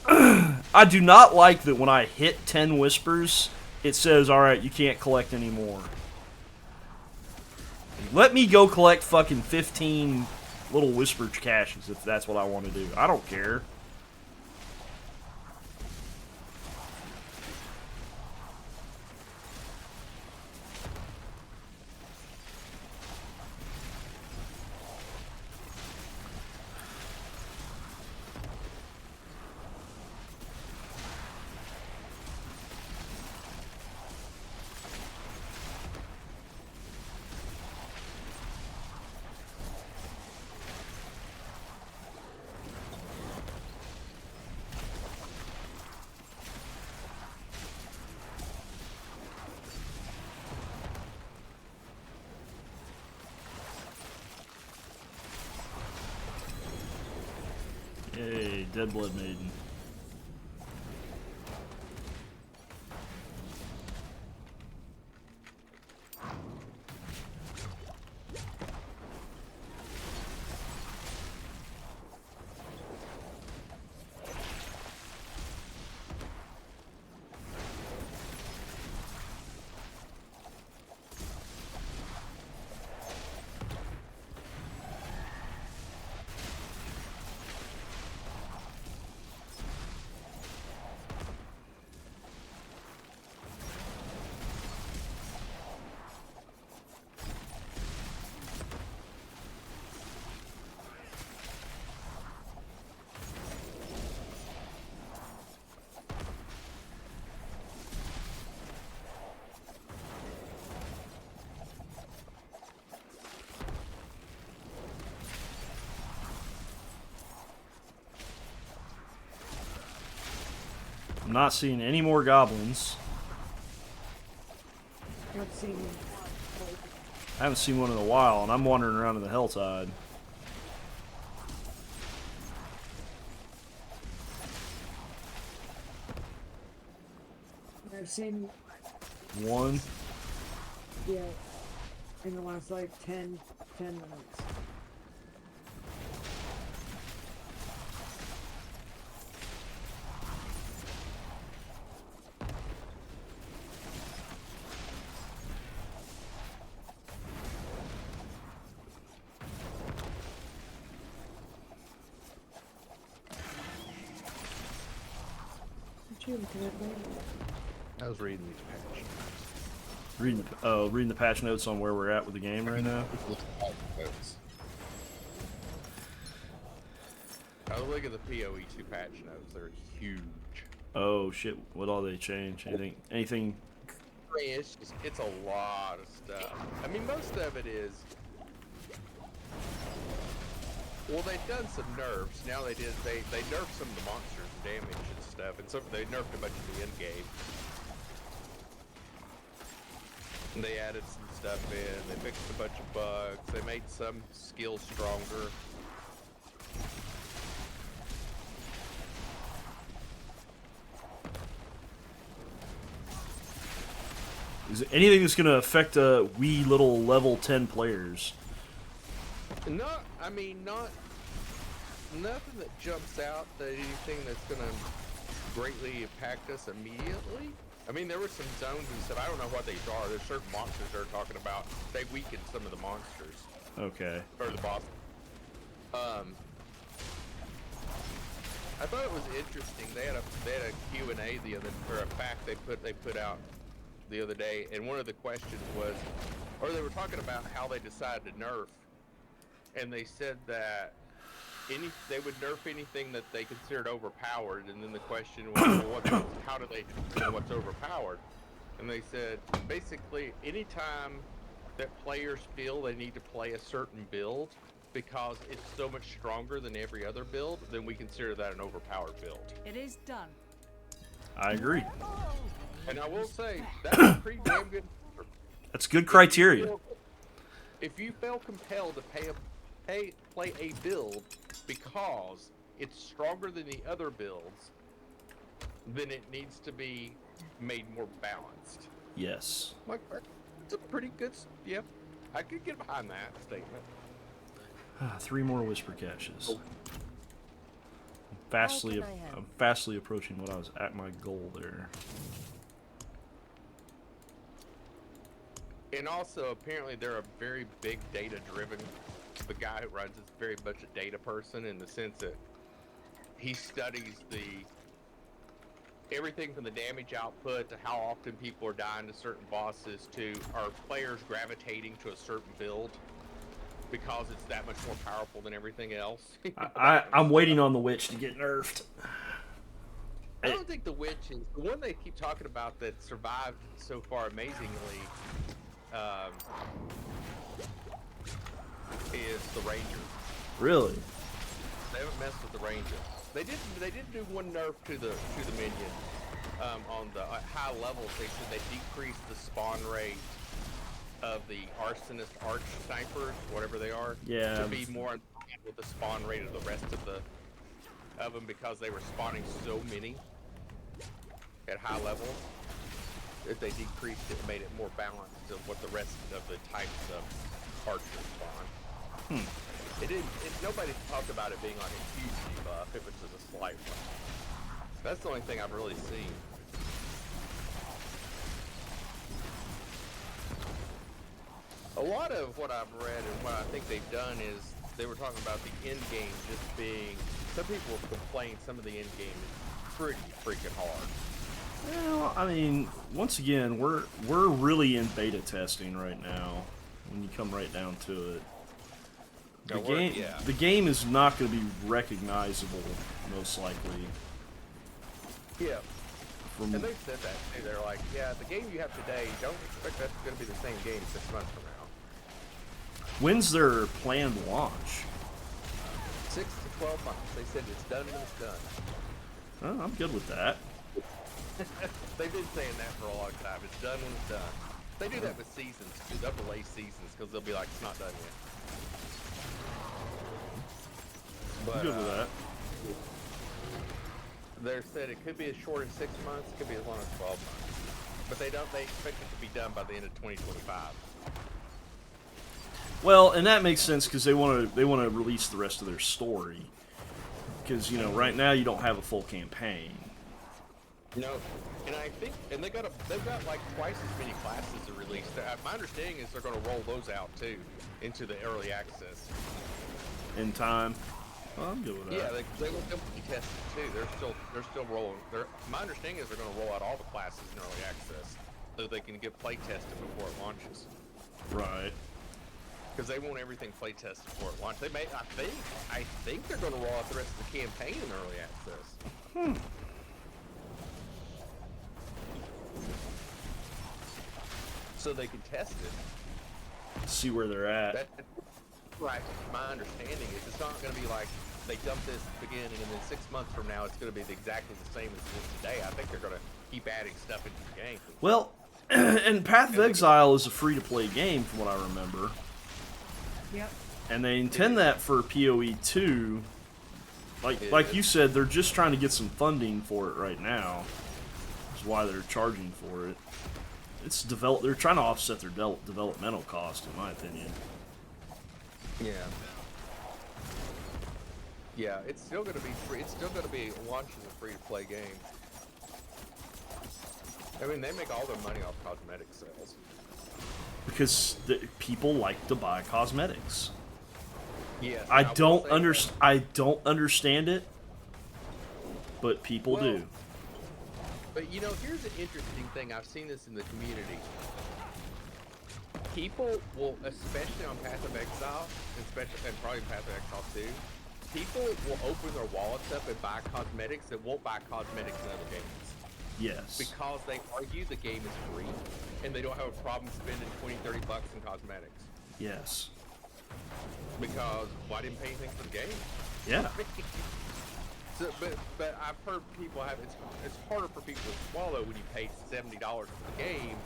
I do not like that when I hit 10 whispers, it says, alright, you can't collect anymore. Let me go collect fucking 15 little whisper caches if that's what I want to do. I don't care. Yay, Dead Blood Maiden. I'm not seeing any more goblins. I've seen I haven't seen one in a while, and I'm wandering around in the Helltide. I've seen One. yeah in the last like 10 minutes. What you looking at, baby? I was reading these patch Reading the patch notes on where we're at with the game right now. notes. I was looking at the PoE2 patch notes. They're huge. Oh shit! What all they change? Anything? I mean, it's a lot of stuff. I mean, most of it is. Well, they've done some nerfs. Now they nerfed some of the monsters and damage and stuff, and they nerfed a bunch of the end game. And they added some stuff in. They fixed a bunch of bugs. They made some skills stronger. Is it anything that's gonna affect wee little level 10 players? Not, I mean, nothing that jumps out. Anything that's gonna greatly impact us immediately. I mean, there were some zones and stuff. I don't know what these are. There's certain monsters they're talking about. They weakened some of the monsters. Okay. Or the boss. I thought it was interesting. They had a Q&A the other, or a fact they put out the other day, and one of the questions was, or they were talking about how they decided to nerf, and they said that they would nerf anything that they considered overpowered, and then the question was, well, how do they determine what's overpowered? And they said basically anytime that players feel they need to play a certain build because it's so much stronger than every other build, then we consider that an overpowered build. It is done. I agree. And I will say that's pretty damn good. That's good criteria. If you feel compelled to play a build because it's stronger than the other builds, then it needs to be made more balanced. Yes. Like, it's a pretty good. Yep, I could get behind that statement. 3 more whisper caches. I'm fastly approaching what I was at my goal there. And also, apparently, they're a very big data-driven. The guy who runs is very much a data person in the sense that he studies everything from the damage output to how often people are dying to certain bosses to are players gravitating to a certain build because it's that much more powerful than everything else. I'm waiting on the witch to get nerfed. I don't think the witch is the one they keep talking about that survived so far amazingly. Is the ranger. Really? They haven't messed with the ranger. They did do one nerf to the minion. On the high levels, they said they decreased the spawn rate of the arsonist arch snipers, whatever they are, yeah, to be more in line with the spawn rate of the rest of them because they were spawning so many at high levels. If they decreased it, made it more balanced to what the rest of the types of archers spawn. Nobody talked about it being like a huge debuff. If it's just a slight one. That's the only thing I've really seen. A lot of what I've read and what I think they've done is they were talking about the end game just being. Some people have complained some of the end game is pretty freaking hard. Well, I mean, once again, we're really in beta testing right now. When you come right down to it, the game is not going to be recognizable, most likely. Yeah. And they've said that too. They're like, yeah, the game you have today, don't expect that's going to be the same game 6 months from now. When's their planned launch? 6 to 12 months. They said it's done when it's done. Oh, I'm good with that. They've been saying that for a long time. It's done when it's done. They do that with seasons too. They'll delay seasons because they'll be like, it's not done yet. But, I'm good with that. They said it could be as short as 6 months. It could be as long as 12 months. But they expect it to be done by the end of 2025. Well, and that makes sense because they want to release the rest of their story. Because right now you don't have a full campaign. No, and I think, and they've got like twice as many classes to release. My understanding is they're going to roll those out too into the early access. In time. Well, I'm good with that. Yeah, they want them to be tested too. They're still rolling. My understanding is they're going to roll out all the classes in early access so they can get play tested before it launches. Right. Because they want everything play tested before it launches. I think they're going to roll out the rest of the campaign in early access. So they can test it. See where they're at. Right. My understanding is it's not going to be like they dump this at the beginning and then 6 months from now it's going to be exactly the same as it is today. I think they're going to keep adding stuff into the game. Well, and Path of Exile is a free-to-play game from what I remember. Yep. And they intend that for PoE 2. Like you said, they're just trying to get some funding for it right now. That's why they're charging for it. They're trying to offset their developmental cost, in my opinion. Yeah. Yeah, it's still going to be free. It's still going to be launched as a free-to-play game. I mean, they make all their money off cosmetic sales. Because people like to buy cosmetics. Yes, I will don't say that. I don't understand it, but people Well, do. But you know, here's an interesting thing. I've seen this in the community. People will, especially on Path of Exile, and probably Path of Exile 2, people will open their wallets up and buy cosmetics that won't buy cosmetics in other games. Yes. Because they argue the game is free, and they don't have a problem spending 20, 30 bucks in cosmetics. Yes. Because, why didn't pay anything for the game? Yeah. So, but I've heard people have, it's harder for people to swallow when you pay $70 for the game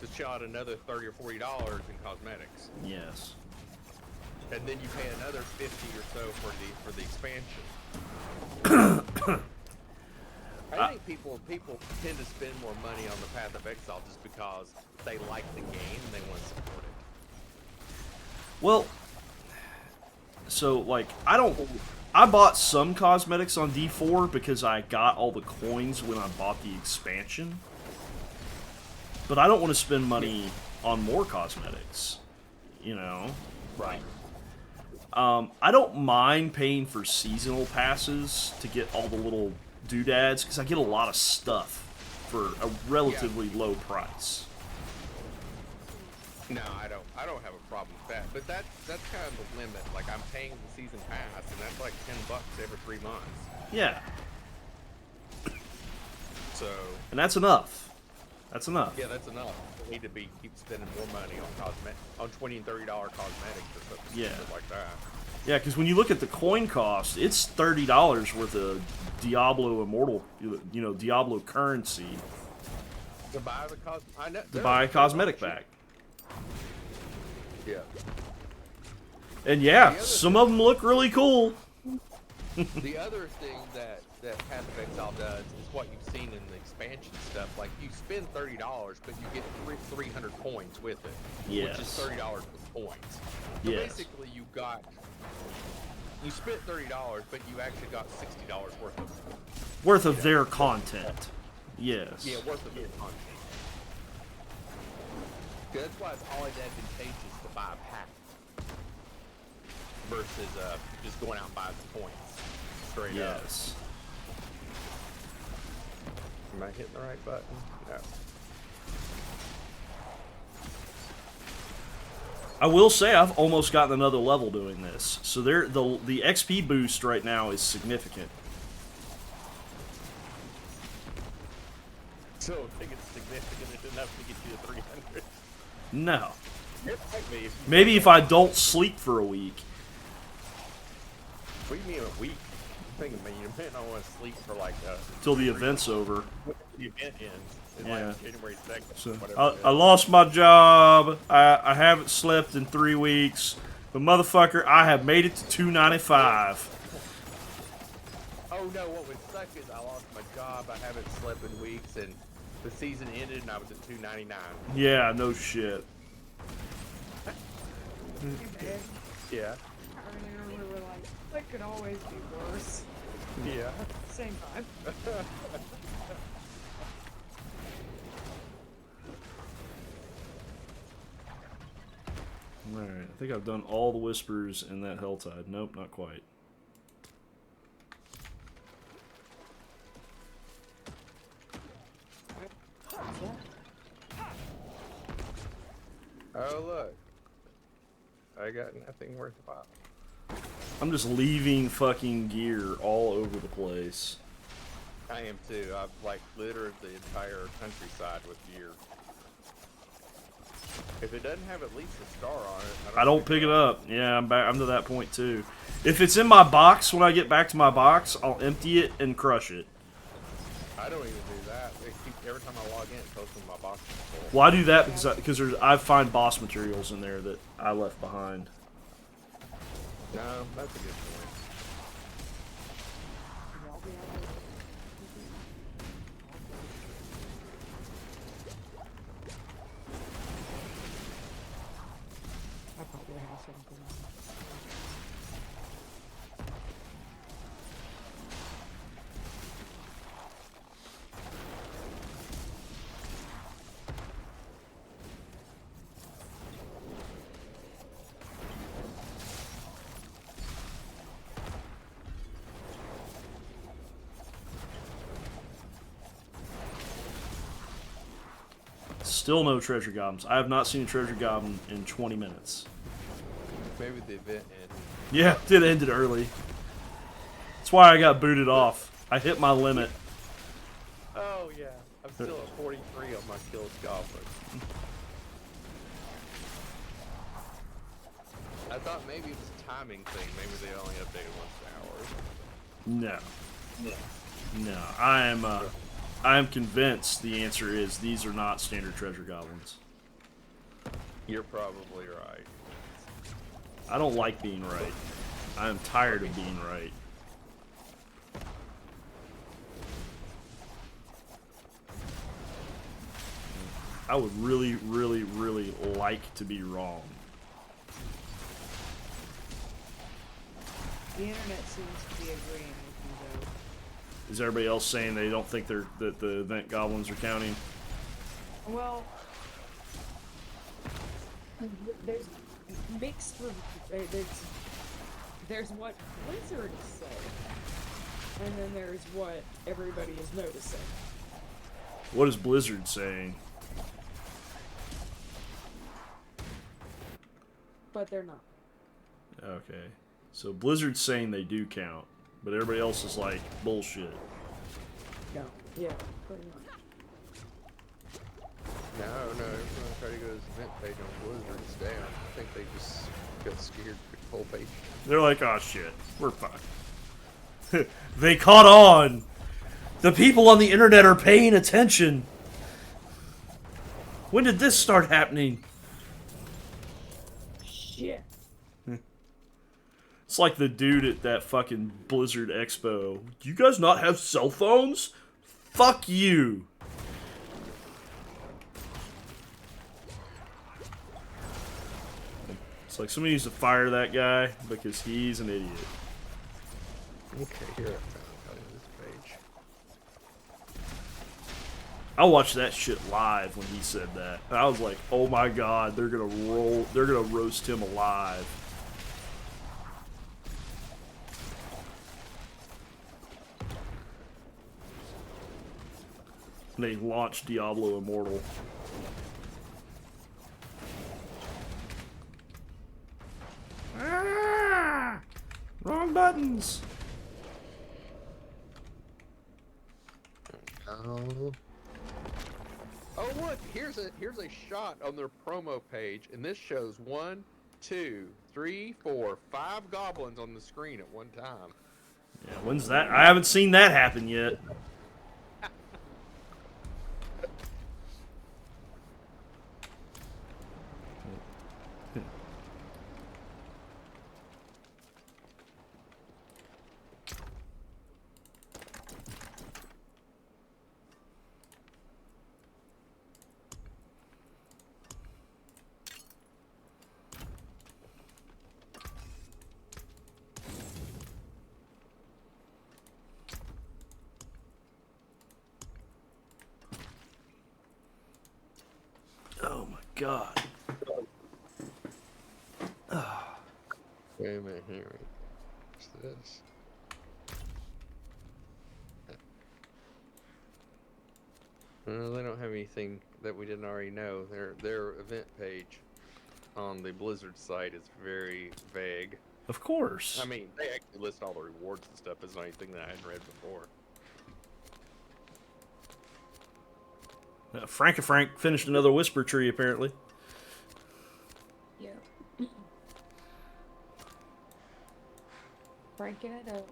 to shell out another $30 or $40 in cosmetics. Yes. And then you pay another 50 or so for the expansion. I think people tend to spend more money on the Path of Exile just because they like the game and they want to support it. Well, so like I bought some cosmetics on D4 because I got all the coins when I bought the expansion. But I don't want to spend money on more cosmetics, you know? Right. I don't mind paying for seasonal passes to get all the little doodads, because I get a lot of stuff for a relatively low price. No, I don't have a problem with that. But that's kind of the limit. Like, I'm paying the season pass, and that's like $10 every 3 months. Yeah. So. And that's enough. That's enough. Yeah, that's enough. We need to keep spending more money on $20 and $30 cosmetics or something like that. Yeah, because when you look at the coin cost, it's $30 worth of Diablo Immortal, Diablo currency To buy a cosmetic pack. Yeah. And yeah, some of them look really cool. The other thing that Path of Exile does is what you've seen in the expansion stuff. Like, you spend $30, but you get 300 coins with it. Yes. Which is $30 with points. So basically, you spent $30, but you actually got $60 worth of their content. Yes. Yeah, worth of their content. That's why it's always advantageous to buy a pack versus just going out and buying the points straight up. Yes. Am I hitting the right button? No. I will say I've almost gotten another level doing this. So the XP boost right now is significant. So I think it's significant enough to get you to 300. No. It might be. Maybe if I don't sleep for a week. What do you mean a week? I think you might not want to sleep for like Till the event's over. The event ends. It's Yeah. like January 2nd. So Whatever I lost my job. I haven't slept in 3 weeks. But motherfucker, I have made it to 295. Oh no, what would suck is I lost my job. I haven't slept in weeks, and the season ended, and I was at 299. Yeah, no shit. Yeah. I mean, we were like, that could always be worse. Yeah. Same vibe. Alright, I think I've done all the whispers in that Helltide. Nope, not quite. Oh look, I got nothing worthwhile. I'm just leaving fucking gear all over the place. I am too. I've like littered the entire countryside with gear. If it doesn't have at least a star on it, I don't pick it up. Yeah, I'm back. I'm to that point too. If it's in my box when I get back to my box, I'll empty it and crush it. I don't even do that. Every time I log in, it goes in my box. Well, I do that because I find boss materials in there that I left behind. No, that's a good point. I probably have something. Still no treasure goblins. I have not seen a treasure goblin in 20 minutes. Maybe the event ended. Yeah, it ended early. That's why I got booted off. I hit my limit. Oh yeah, I'm still at 43 on my kills goblin. I thought maybe it was a timing thing. Maybe they only updated once an hour. No. No. I am convinced the answer is these are not standard treasure goblins. You're probably right. I don't like being right. I am tired of being right. I would really, really, really like to be wrong. The internet seems to be agreeing with you, though. Is everybody else saying they don't think that the event goblins are counting? Well, there's mixed. There's what Blizzard say, and then there's what everybody is noticing. What is Blizzard saying? But they're not. Okay. So Blizzard's saying they do count, but everybody else is like, bullshit. No. Yeah, pretty much. No, everyone tried to go to this event page on Blizzard. It's down. I think they just got scared with the whole page. They're like, oh shit, we're fine. They caught on! The people on the internet are paying attention! When did this start happening? Shit. It's like the dude at that fucking Blizzard Expo. Do you guys not have cell phones? Fuck you! It's like somebody needs to fire that guy because he's an idiot. Okay, here I found this page. I watched that shit live when he said that. And I was like, oh my god, they're gonna roast him alive. And they launched Diablo Immortal. Ah! Wrong buttons. Oh. Oh look, here's a shot on their promo page, and this shows 1, 2, 3, 4, 5 goblins on the screen at one time. Yeah, when's that? I haven't seen that happen yet. Oh my god. Wait a minute, Henry. What's this? Well, they don't have anything that we didn't already know. Their event page on the Blizzard site is very vague. Of course. I mean, they actually list all the rewards and stuff. It's not anything that I hadn't read before. Frank finished another Whisper Tree, apparently. Yeah. Franking it up.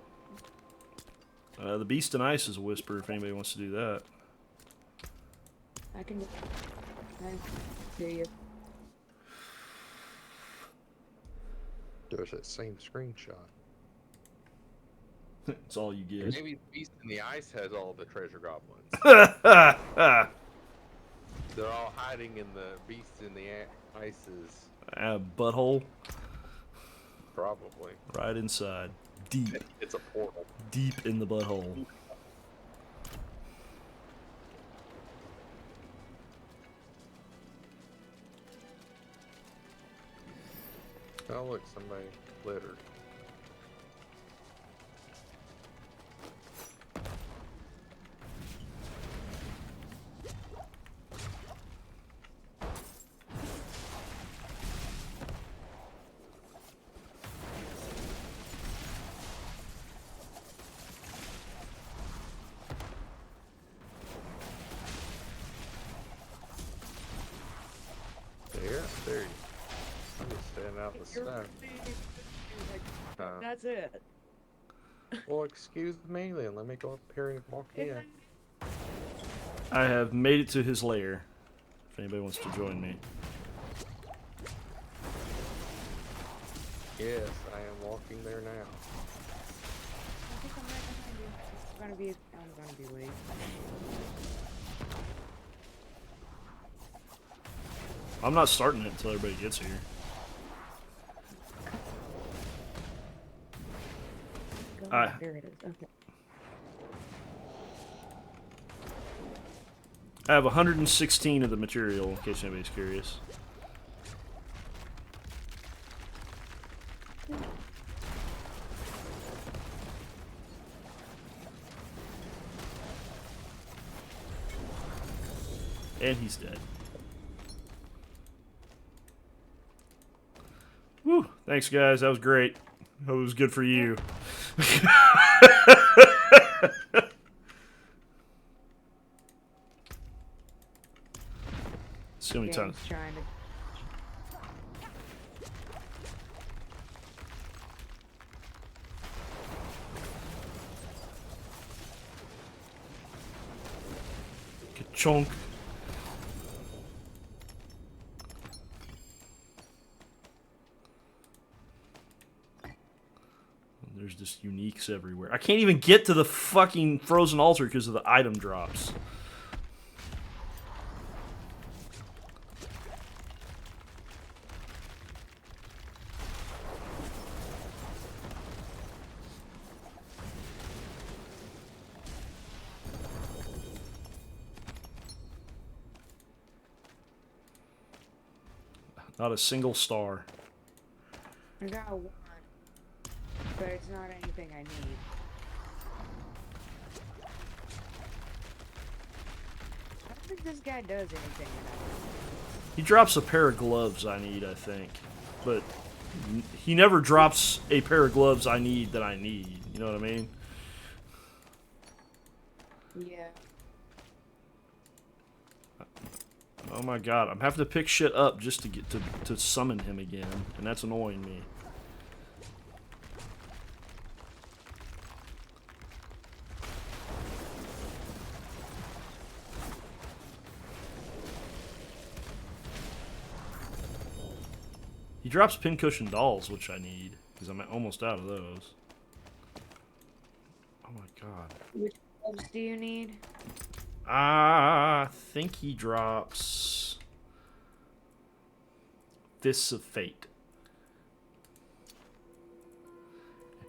The Beast and Ice is a Whisper, if anybody wants to do that. I hear you. There's that same screenshot. That's all you get. Maybe Beast in the Ice has all the treasure goblins. They're all hiding in the Beast in the Ice's. Butthole. Probably. Right inside. Deep. It's a portal. Deep in the butthole. Oh look, somebody littered. There you go. I'm just standing out in the You're snow. like, Uh, that's it. well, excuse me then. Let me go up here and walk in. I have made it to his lair. If anybody wants to join me. Yes, I am walking there now. I think I'm right behind you. I'm gonna be late. I'm not starting it until everybody gets here. There it is. Okay. I have 116 of the material, in case anybody's curious. And he's dead. Woo! Thanks, guys. That was great. Hope it was good for you. See how many times. Game's trying to. Chunk. There's just uniques everywhere. I can't even get to the fucking frozen altar because of the item drops. Not a single star. I got one, but it's not anything I need. I don't think this guy does anything enough. He drops a pair of gloves I need, I think. But he never drops a pair of gloves I need that I need. You know what I mean? Yeah. Oh my god, I'm having to pick shit up just to get to summon him again, and that's annoying me. He drops pincushion dolls, which I need, because I'm almost out of those. Oh my god. Which gloves do you need? I think he drops Fists of Fate.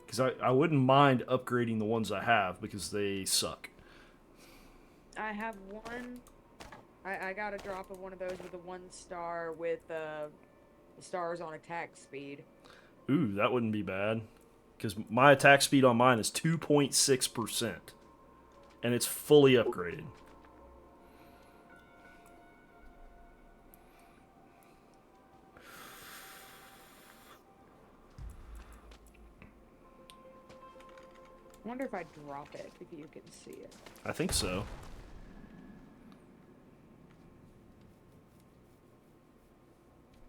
Because I wouldn't mind upgrading the ones I have, because they suck. I have one. I got a drop of one of those with a 1 star with stars on attack speed. Ooh, that wouldn't be bad. Because my attack speed on mine is 2.6%. And it's fully upgraded. I wonder if I drop it, if you can see it. I think so.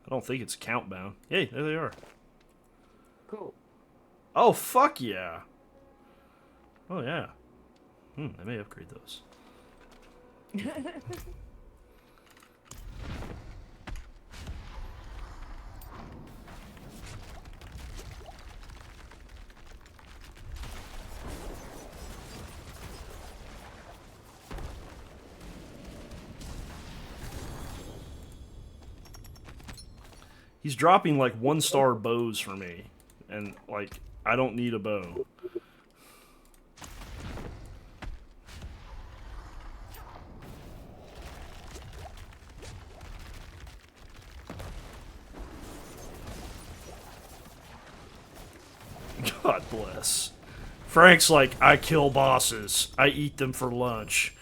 I don't think it's count bound. Hey, there they are. Cool. Oh, fuck yeah. Oh, yeah. I may upgrade those. He's dropping like 1-star bows for me. And like, I don't need a bow. God bless. Frank's like, I kill bosses. I eat them for lunch.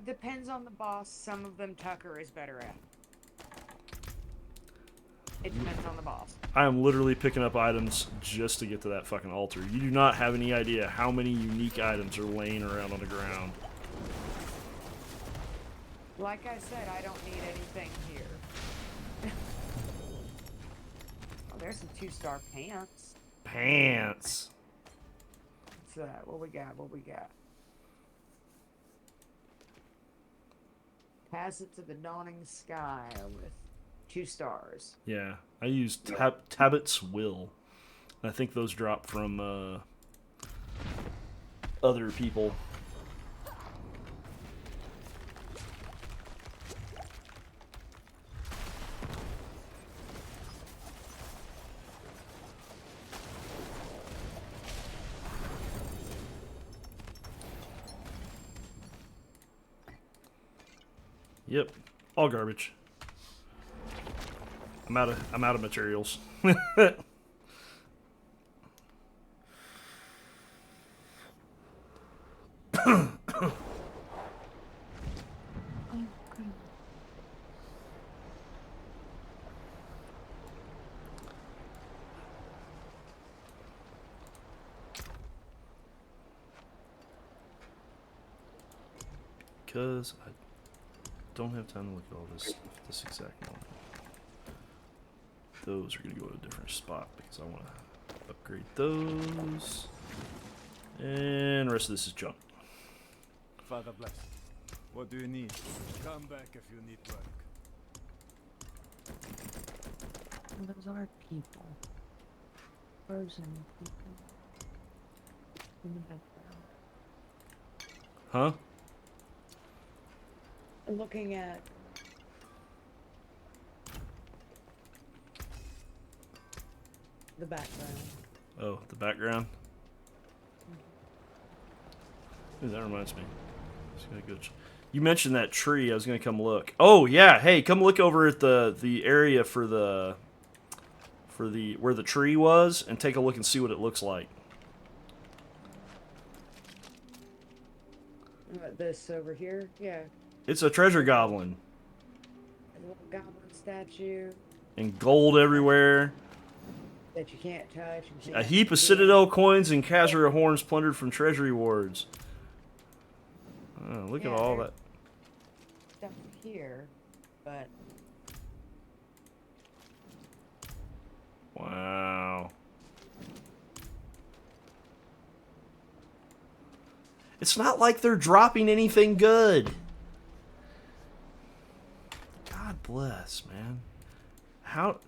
Depends on the boss. Some of them Tucker is better at. It depends on the boss. I am literally picking up items just to get to that fucking altar. You do not have any idea how many unique items are laying around on the ground. Like I said, I don't need anything here. Oh, there's some 2-star pants. Pants. What's that? What we got? What we got? Passage to the dawning sky with 2 stars. Yeah, I used Tabit's Will. I think those drop from other people. Yep, all garbage. I'm out of materials. Because I don't have time to look at all this exact moment. Those are going to go to a different spot because I want to upgrade those. And the rest of this is junk. Father bless. What do you need? Come back if you need work. Those are people. Frozen people. In the background. Huh? Looking at the background. Oh, the background? Ooh, that reminds me. Just gonna go you mentioned that tree. I was gonna come look. Oh yeah, hey, come look over at the area for the where the tree was, and take a look and see what it looks like. This over here? Yeah. It's a treasure goblin. A little goblin statue And gold everywhere. that you can't touch. And A heap of Citadel coins and Khazra horns plundered from treasury wards. Oh, look at all that. Stuff here, but Wow. It's not like they're dropping anything good. God bless, man. How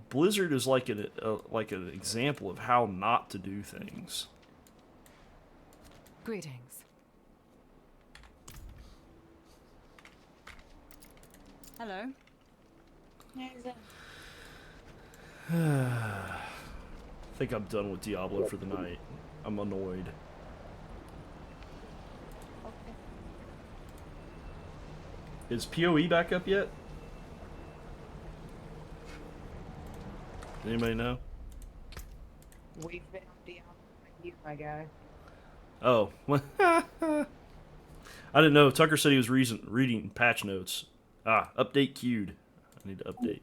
Blizzard is like an example of how not to do things. Greetings. Hello. I think I'm done with Diablo for the night. I'm annoyed. Is PoE back up yet? Anybody know? we've been on Diablo with you, my guy. Oh. I didn't know. Tucker said he was reading patch notes. Ah, update queued. I need to update.